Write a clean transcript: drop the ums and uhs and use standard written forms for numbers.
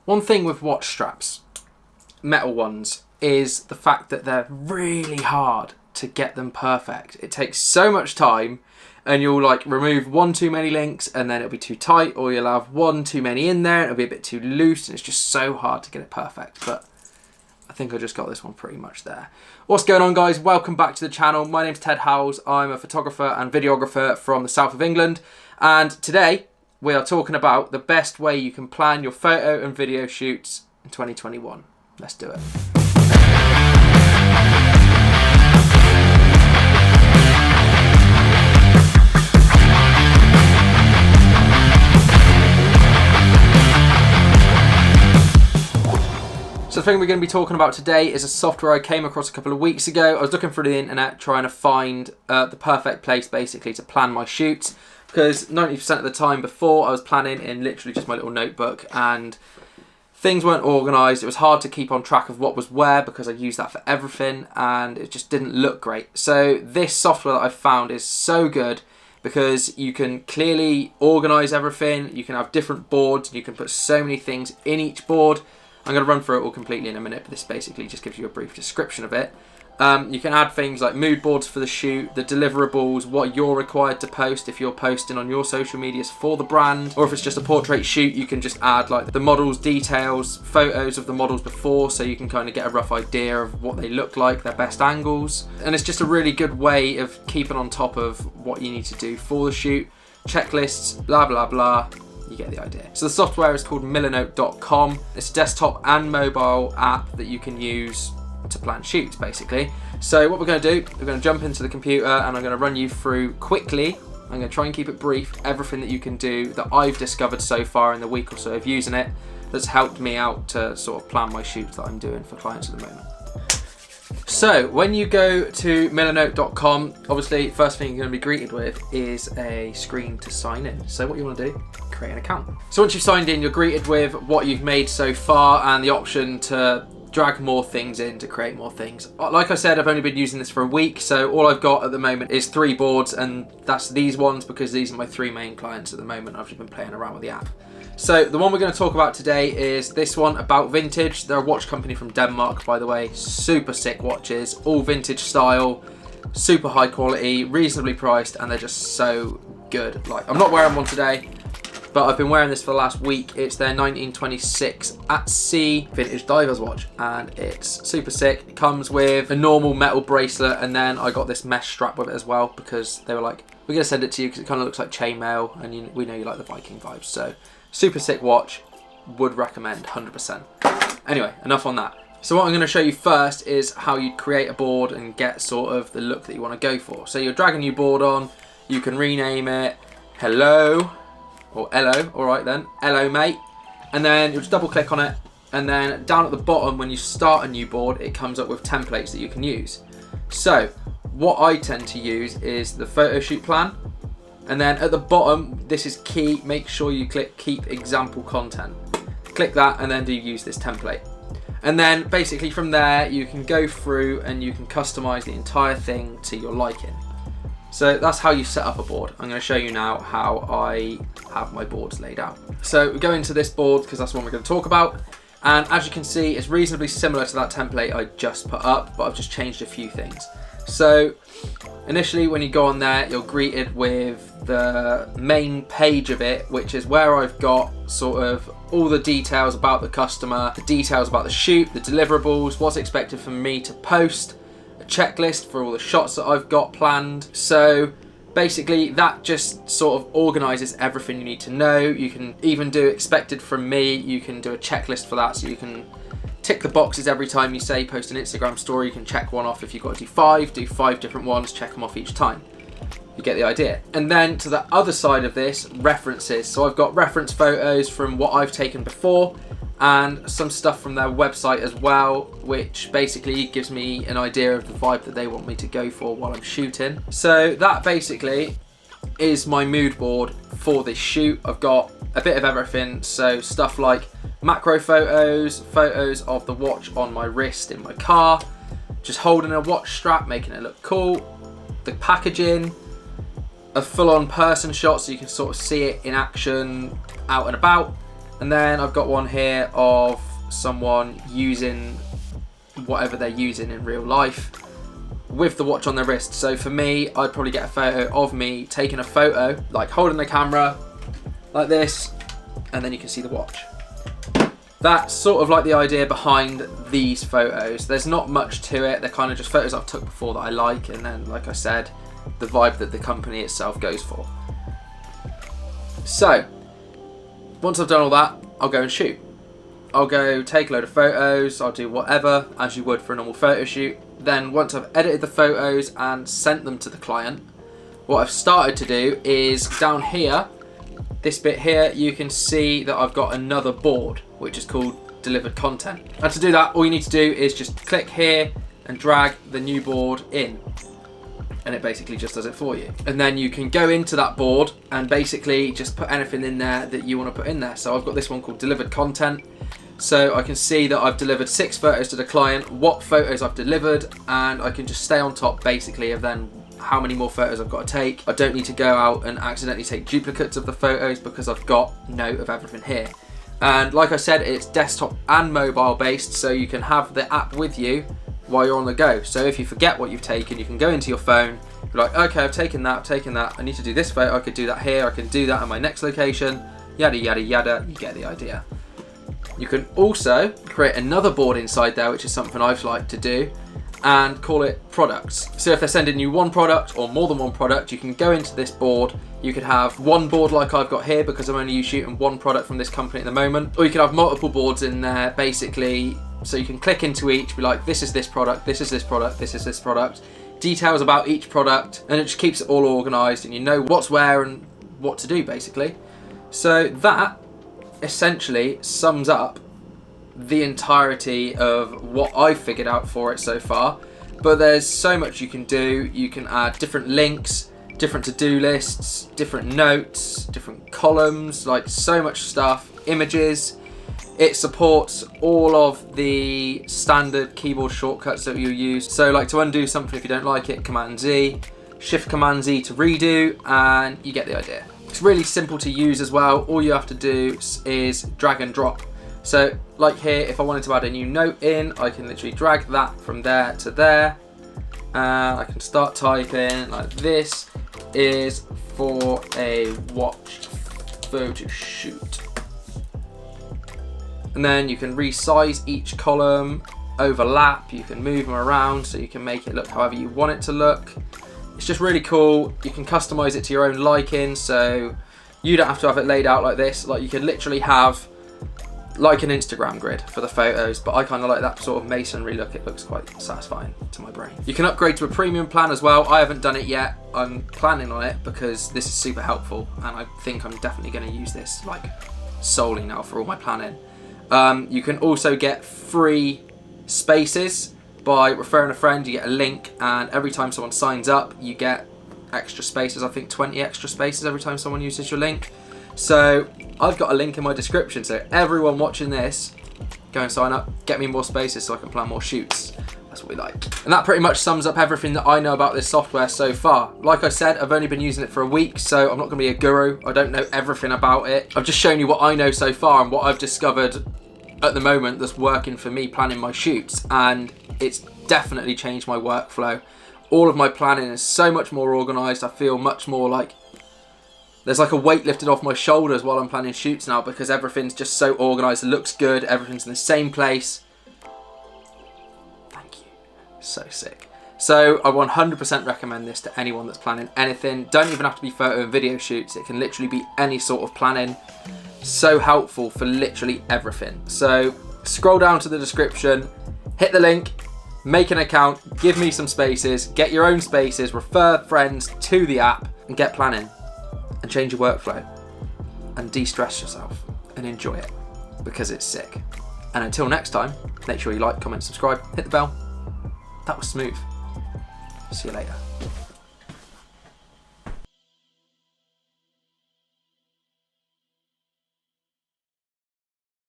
One thing with watch straps, metal ones, is the fact that they're really hard to get them perfect. It takes so much time, and you'll like remove one too many links and then it'll be too tight, or you'll have one too many in there and it'll be a bit too loose, and it's just so hard to get it perfect. But I think I just got this one pretty much there. What's going on, guys? Welcome back to the channel. My name's Ted Howells. I'm a photographer and videographer from the south of England, and today we are talking about the best way you can plan your photo and video shoots in 2021. Let's do it. So the thing we're going to be talking about today is a software I came across a couple of weeks ago. I was looking through the internet trying to find the perfect place basically to plan my shoots, because 90% of the time before I was planning in literally just my little notebook and things weren't organised. It was hard to keep on track of what was where because I used that for everything and it just didn't look great. So this software that I've found is so good because you can clearly organise everything. You can have different boards and you can put so many things in each board. I'm going to run through it all completely in a minute, but this basically just gives you a brief description of it. You can add things like mood boards for the shoot, the deliverables, what you're required to post if you're posting on your social medias for the brand, or if it's just a portrait shoot, you can just add like the model's details, photos of the models before, so you can kind of get a rough idea of what they look like, their best angles. And it's just a really good way of keeping on top of what you need to do for the shoot, checklists, blah, blah, blah. You get the idea. So the software is called Millernote.com. It's a desktop and mobile app that you can use to plan shoots basically. So what we're going to do, we're going to jump into the computer and I'm going to run you through quickly, I'm going to try and keep it brief, everything that you can do that I've discovered so far in the week or so of using it that's helped me out to sort of plan my shoots that I'm doing for clients at the moment. So when you go to Millernote.com, obviously first thing you're going to be greeted with is a screen to sign in. So what you want to do, create an account. So once you've signed in, you're greeted with what you've made so far and the option to drag more things in to create more things. Like I said, I've only been using this for a week, so all I've got at the moment is 3 boards, and that's these ones because these are my 3 main clients at the moment. I've just been playing around with the app. So the one we're going to talk about today is this one, About Vintage. They're a watch company from Denmark, by the way. Super sick watches, all vintage style, super high quality, reasonably priced, and they're just so good. Like, I'm not wearing one today, but I've been wearing this for the last week. It's their 1926 at sea vintage diver's watch, and it's super sick. It comes with a normal metal bracelet, and then I got this mesh strap with it as well because they were like, we're going to send it to you because it kind of looks like chainmail, and we know you like the Viking vibes. So super sick watch, would recommend 100%. Anyway, enough on that. So what I'm going to show you first is how you create a board and get sort of the look that you want to go for. So you're dragging your board on, you can rename it Hello, or Hello, alright then, Hello mate, and then you'll just double click on it, and then down at the bottom when you start a new board it comes up with templates that you can use. So what I tend to use is the photo shoot plan, and then at the bottom, this is key, make sure you click keep example content. Click that and then do use this template. And then basically from there you can go through and you can customize the entire thing to your liking. So that's how you set up a board. I'm going to show you now how I have my boards laid out. So we go into this board because that's the one we're going to talk about. And as you can see, it's reasonably similar to that template I just put up, but I've just changed a few things. So initially when you go on there, you're greeted with the main page of it, which is where I've got sort of all the details about the customer, the details about the shoot, the deliverables, what's expected from me to post, checklist for all the shots that I've got planned. So basically that just sort of organizes everything you need to know. You can even do expected from me. You can do a checklist for that, so you can tick the boxes every time you say post an Instagram story. You can check one off. If you've got to do 5 different ones, check them off each time. You get the idea. And then to the other side of this, references. So I've got reference photos from what I've taken before and some stuff from their website as well, which basically gives me an idea of the vibe that they want me to go for while I'm shooting. So that basically is my mood board for this shoot. I've got a bit of everything, so stuff like macro photos, photos of the watch on my wrist in my car, just holding a watch strap, making it look cool, the packaging, a full-on person shot so you can sort of see it in action out and about, And then I've got one here of someone using whatever they're using in real life with the watch on their wrist. So for me, I'd probably get a photo of me taking a photo, like holding the camera like this, and then you can see the watch. That's sort of like the idea behind these photos. There's not much to it. They're kind of just photos I've took before that I like, and then, like I said, the vibe that the company itself goes for. So, once I've done all that, I'll go and shoot. I'll go take a load of photos, I'll do whatever, as you would for a normal photo shoot. Then once I've edited the photos and sent them to the client, what I've started to do is down here, this bit here, you can see that I've got another board, which is called delivered content. And to do that, all you need to do is just click here and drag the new board in. And it basically just does it for you. And then you can go into that board and basically just put anything in there that you want to put in there. So I've got this one called delivered content. So I can see that I've delivered 6 photos to the client, what photos I've delivered, and I can just stay on top basically of then how many more photos I've got to take. I don't need to go out and accidentally take duplicates of the photos because I've got note of everything here. And like I said, it's desktop and mobile based, so you can have the app with you while you're on the go. So if you forget what you've taken, you can go into your phone, be like, okay, I've taken that, I need to do this photo, I could do that here, I can do that at my next location, yada yada yada, you get the idea. You can also create another board inside there, which is something I've liked to do, and call it products. So if they're sending you one product or more than one product, you can go into this board. You could have one board like I've got here because I'm only shooting one product from this company at the moment, or you could have multiple boards in there basically. So you can click into each, be like, this is this product, this is this product, this is this product, details about each product, and it just keeps it all organized and you know what's where and what to do basically. So that essentially sums up the entirety of what I've figured out for it so far. But there's so much you can do. You can add different links, different to-do lists, different notes, different columns, like so much stuff, images. It supports all of the standard keyboard shortcuts that you use. So like to undo something if you don't like it, Command Z, Shift Command Z to redo, and you get the idea. It's really simple to use as well. All you have to do is drag and drop. So like here, if I wanted to add a new note in, I can literally drag that from there to there. And I can start typing like, this is for a watch photo shoot. And then you can resize each column, overlap, you can move them around so you can make it look however you want it to look. It's just really cool. You can customize it to your own liking, so you don't have to have it laid out like this. Like you could literally have like an Instagram grid for the photos, but I kind of like that sort of masonry look. It looks quite satisfying to my brain. You can upgrade to a premium plan as well. I haven't done it yet. I'm planning on it because this is super helpful, and I think I'm definitely going to use this like solely now for all my planning. You can also get free spaces by referring a friend. You get a link, and every time someone signs up, you get extra spaces. I think 20 extra spaces every time someone uses your link. So I've got a link in my description, so everyone watching this, go and sign up, get me more spaces so I can plan more shoots. That's what we like. And that pretty much sums up everything that I know about this software so far. Like I said, I've only been using it for a week, so I'm not going to be a guru. I don't know everything about it. I've just shown you what I know so far and what I've discovered at the moment that's working for me planning my shoots, and it's definitely changed my workflow. All of my planning is so much more organized. I feel much more like there's like a weight lifted off my shoulders while I'm planning shoots now, because everything's just so organized. It looks good. Everything's in the same place. Thank you. So sick. So I 100% recommend this to anyone that's planning anything. Don't even have to be photo and video shoots. It can literally be any sort of planning. So helpful for literally everything. So scroll down to the description, hit the link, make an account, give me some spaces, get your own spaces, refer friends to the app, and get planning. And change your workflow. And de-stress yourself. And enjoy it. Because it's sick. And until next time, make sure you like, comment, subscribe, hit the bell. That was smooth. See you later.